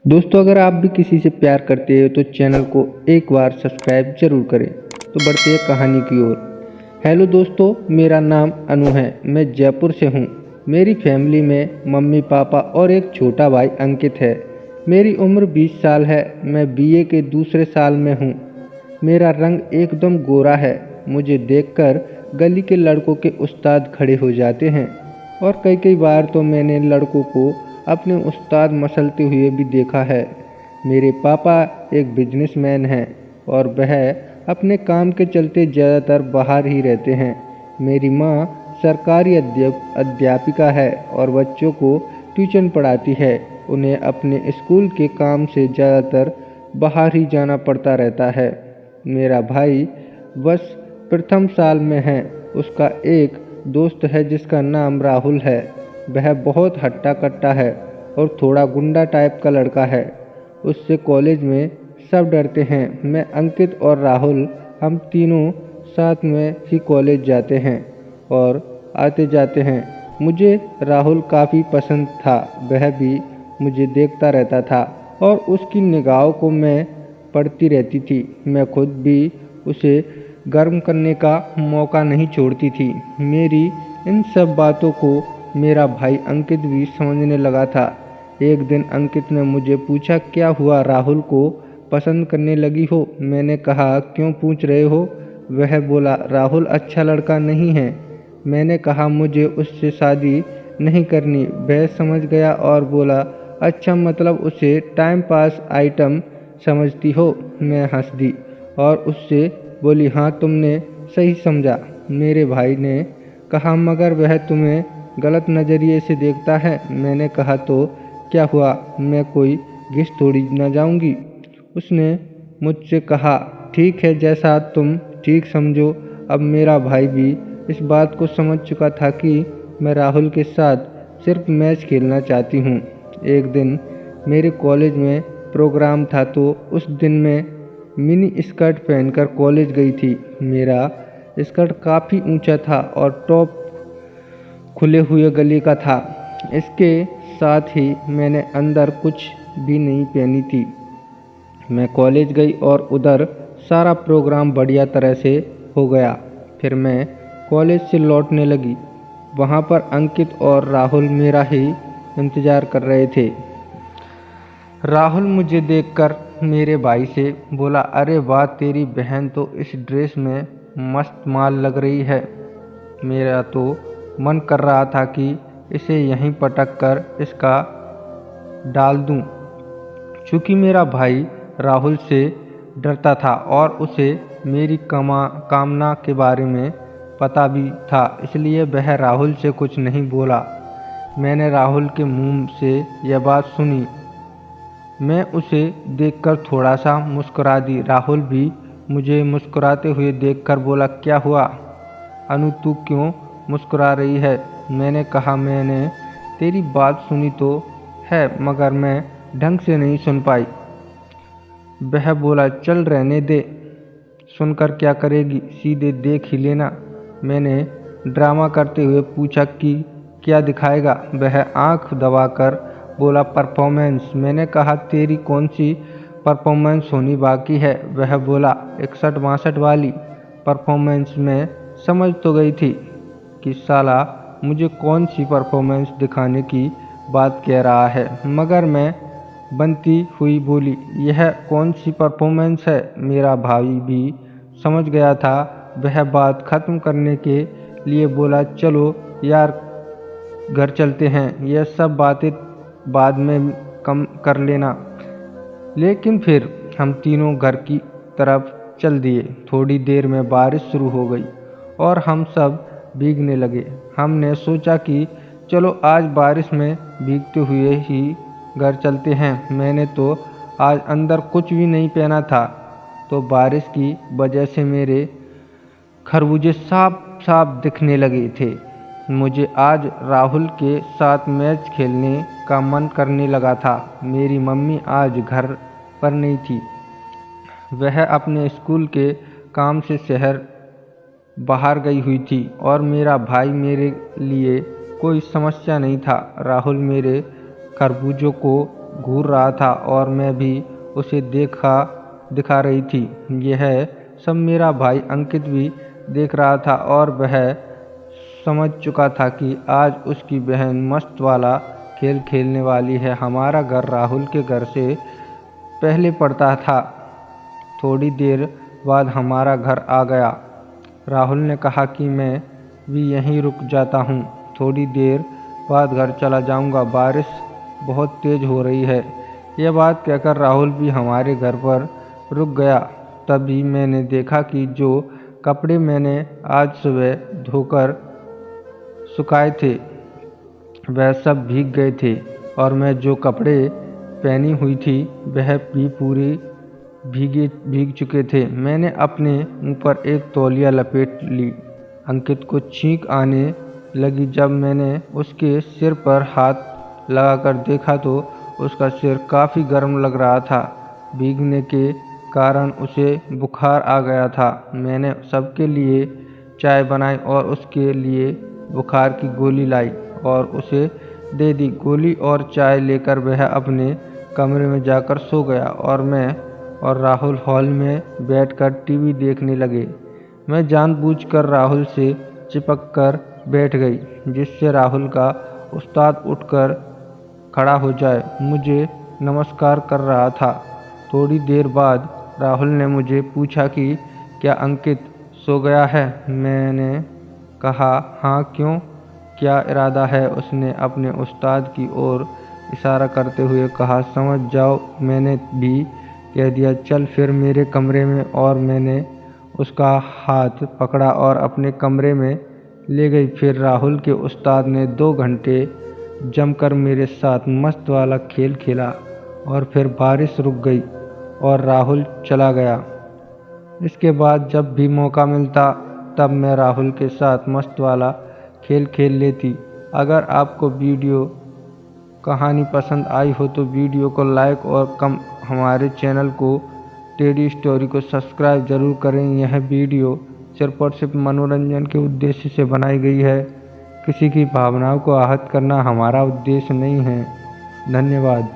दोस्तों, अगर आप भी किसी से प्यार करते हो तो चैनल को एक बार सब्सक्राइब जरूर करें। तो बढ़ते हैं कहानी की ओर। हेलो दोस्तों, मेरा नाम अनु है। मैं जयपुर से हूँ। मेरी फैमिली में मम्मी पापा और एक छोटा भाई अंकित है। मेरी उम्र 20 साल है। मैं बीए के दूसरे साल में हूँ। मेरा रंग एकदम गोरा है। मुझे देखकर गली के लड़कों के उस्ताद खड़े हो जाते हैं और कई कई बार तो मैंने लड़कों को अपने उस्ताद मसलते हुए भी देखा है। मेरे पापा एक बिजनेसमैन हैं और वह अपने काम के चलते ज़्यादातर बाहर ही रहते हैं। मेरी माँ सरकारी अध्यापिका है और बच्चों को ट्यूशन पढ़ाती है। उन्हें अपने स्कूल के काम से ज़्यादातर बाहर ही जाना पड़ता रहता है। मेरा भाई बस प्रथम साल में है। उसका एक दोस्त है जिसका नाम राहुल है। वह बहुत हट्टा कट्टा है और थोड़ा गुंडा टाइप का लड़का है। उससे कॉलेज में सब डरते हैं। मैं, अंकित और राहुल, हम तीनों साथ में ही कॉलेज जाते हैं और आते जाते हैं। मुझे राहुल काफ़ी पसंद था। वह भी मुझे देखता रहता था और उसकी निगाहों को मैं पढ़ती रहती थी। मैं खुद भी उसे गर्म करने का मौका नहीं छोड़ती थी। मेरी इन सब बातों को मेरा भाई अंकित भी समझने लगा था। एक दिन अंकित ने मुझे पूछा, क्या हुआ, राहुल को पसंद करने लगी हो? मैंने कहा, क्यों पूछ रहे हो? वह बोला, राहुल अच्छा लड़का नहीं है। मैंने कहा, मुझे उससे शादी नहीं करनी। वह समझ गया और बोला, अच्छा, मतलब उसे टाइम पास आइटम समझती हो? मैं हंस दी और उससे बोली, हाँ, तुमने सही समझा। मेरे भाई ने कहा, मगर वह तुम्हें गलत नज़रिए से देखता है। मैंने कहा, तो क्या हुआ, मैं कोई गिस थोड़ी न जाऊंगी। उसने मुझसे कहा, ठीक है, जैसा तुम ठीक समझो। अब मेरा भाई भी इस बात को समझ चुका था कि मैं राहुल के साथ सिर्फ मैच खेलना चाहती हूँ। एक दिन मेरे कॉलेज में प्रोग्राम था तो उस दिन मैं मिनी स्कर्ट पहनकर कॉलेज गई थी। मेरा स्कर्ट काफ़ी ऊंचा था और टॉप खुले हुए गले का था। इसके साथ ही मैंने अंदर कुछ भी नहीं पहनी थी। मैं कॉलेज गई और उधर सारा प्रोग्राम बढ़िया तरह से हो गया। फिर मैं कॉलेज से लौटने लगी। वहाँ पर अंकित और राहुल मेरा ही इंतज़ार कर रहे थे। राहुल मुझे देखकर मेरे भाई से बोला, अरे वाह, तेरी बहन तो इस ड्रेस में मस्त माल लग रही है। मेरा तो मन कर रहा था कि इसे यहीं पटक कर इसका डाल दूं। चूँकि मेरा भाई राहुल से डरता था और उसे मेरी कामना के बारे में पता भी था, इसलिए वह राहुल से कुछ नहीं बोला। मैंने राहुल के मुंह से यह बात सुनी। मैं उसे देखकर थोड़ा सा मुस्कुरा दी। राहुल भी मुझे मुस्कुराते हुए देखकर बोला, क्या हुआ अनु, तू क्यों मुस्कुरा रही है? मैंने कहा, मैंने तेरी बात सुनी तो है, मगर मैं ढंग से नहीं सुन पाई। वह बोला, चल रहने दे, सुनकर क्या करेगी, सीधे देख ही लेना। मैंने ड्रामा करते हुए पूछा कि क्या दिखाएगा? वह आंख दबाकर बोला, परफॉर्मेंस। मैंने कहा, तेरी कौन सी परफॉर्मेंस होनी बाकी है? वह बोला, 61-62 वाली परफॉर्मेंस। में समझ तो गई थी कि साला मुझे कौन सी परफॉर्मेंस दिखाने की बात कह रहा है, मगर मैं बनती हुई बोली, यह कौन सी परफॉर्मेंस है? मेरा भाई भी समझ गया था। वह बात ख़त्म करने के लिए बोला, चलो यार, घर चलते हैं, यह सब बातें बाद में कम कर लेना। लेकिन फिर हम तीनों घर की तरफ चल दिए। थोड़ी देर में बारिश शुरू हो गई और हम सब भीगने लगे। हमने सोचा कि चलो आज बारिश में भीगते हुए ही घर चलते हैं। मैंने तो आज अंदर कुछ भी नहीं पहना था, तो बारिश की वजह से मेरे खरबूजे साफ साफ दिखने लगे थे। मुझे आज राहुल के साथ मैच खेलने का मन करने लगा था। मेरी मम्मी आज घर पर नहीं थी। वह अपने स्कूल के काम से शहर बाहर गई हुई थी और मेरा भाई मेरे लिए कोई समस्या नहीं था। राहुल मेरे खरबूजों को घूर रहा था और मैं भी उसे दिखा रही थी। यह सब मेरा भाई अंकित भी देख रहा था और वह समझ चुका था कि आज उसकी बहन मस्त वाला खेल खेलने वाली है। हमारा घर राहुल के घर से पहले पड़ता था। थोड़ी देर बाद हमारा घर आ गया। राहुल ने कहा कि मैं भी यहीं रुक जाता हूँ, थोड़ी देर बाद घर चला जाऊँगा, बारिश बहुत तेज़ हो रही है। यह बात कहकर राहुल भी हमारे घर पर रुक गया। तभी मैंने देखा कि जो कपड़े मैंने आज सुबह धोकर सुखाए थे वह सब भीग गए थे और मैं जो कपड़े पहनी हुई थी वह भी पूरी भीग चुके थे। मैंने अपने ऊपर एक तौलिया लपेट ली। अंकित को छींक आने लगी। जब मैंने उसके सिर पर हाथ लगाकर देखा तो उसका सिर काफ़ी गर्म लग रहा था। भीगने के कारण उसे बुखार आ गया था। मैंने सबके लिए चाय बनाई और उसके लिए बुखार की गोली लाई और उसे दे दी। गोली और चाय लेकर वह अपने कमरे में जाकर सो गया और मैं और राहुल हॉल में बैठकर टीवी देखने लगे। मैं जानबूझकर राहुल से चिपक कर बैठ गई, जिससे राहुल का उस्ताद उठकर खड़ा हो जाए। मुझे नमस्कार कर रहा था। थोड़ी देर बाद राहुल ने मुझे पूछा कि क्या अंकित सो गया है। मैंने कहा हाँ, क्यों, क्या इरादा है। उसने अपने उस्ताद की ओर इशारा करते हुए कहा, समझ जाओ, मैंने भी कह दिया, चल फिर मेरे कमरे में। और मैंने उसका हाथ पकड़ा और अपने कमरे में ले गई। फिर राहुल के उस्ताद ने 2 घंटे जमकर मेरे साथ मस्त वाला खेल खेला और फिर बारिश रुक गई और राहुल चला गया। इसके बाद जब भी मौका मिलता तब मैं राहुल के साथ मस्त वाला खेल खेल लेती। अगर आपको वीडियो कहानी पसंद आई हो तो वीडियो को लाइक और हमारे चैनल को टेडी स्टोरी को सब्सक्राइब ज़रूर करें। यह वीडियो सिर्फ और सिर्फ मनोरंजन के उद्देश्य से बनाई गई है। किसी की भावनाओं को आहत करना हमारा उद्देश्य नहीं है। धन्यवाद।